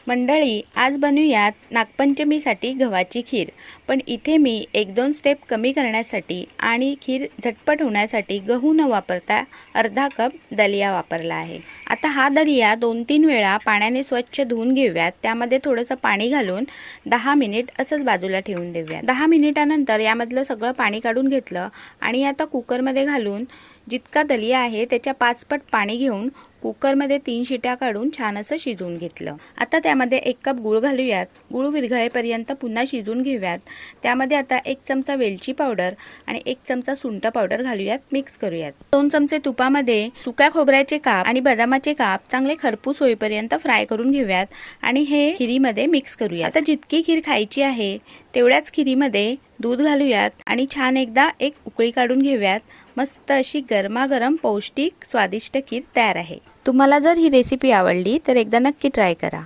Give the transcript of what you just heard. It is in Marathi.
मंडळी, आज बनवूयात नागपंचमीसाठी गव्हाची खीर। पण इथे मी 1-2 स्टेप कमी करण्यासाठी आणि खीर झटपट होण्यासाठी गहू न वापरता अर्धा कप दलिया वापरला आहे। आता हा दलिया 2-3 वेळा पाण्याने स्वच्छ धुवून घेऊयात। त्यामध्ये थोडंसं पाणी घालून 10 मिनिट असंच बाजूला ठेवून देऊयात। 10 मिनिटानंतर यामधलं सगळं पाणी काढून घेतलं आणि आता कुकरमध्ये घालून जितका दलिया आहे त्याच्या 5 पट पाणी घेऊन कुकरमध्ये 3 शिट्या काढून छान असं शिजवून घेतलं। आता त्यामध्ये 1 कप गूळ घालूयात। गूळ विरघळेपर्यंत पुन्हा शिजवून घेऊयात। त्यामध्ये आता 1 चमचा वेलची पावडर आणि 1 चमचा सुंठ पावडर घालूयात, मिक्स करूयात। 2 चमचे तुपामध्ये सुक्या खोबऱ्याचे काप आणि बदामाचे काप चांगले खरपूस होईपर्यंत फ्राय करून घेऊयात आणि हे खिरीमध्ये मिक्स करूयात। आता जितकी खीर खायची आहे तेवढ्याच खिरीमध्ये दूध घालूयात आणि छान एकदा एक उकळी काढून घेऊयात। मस्त अशी गरमागरम पौष्टिक स्वादिष्ट खीर तयार आहे। तुम्हाला जर ही रेसिपी आवडली तर एकदा नक्की ट्राय करा।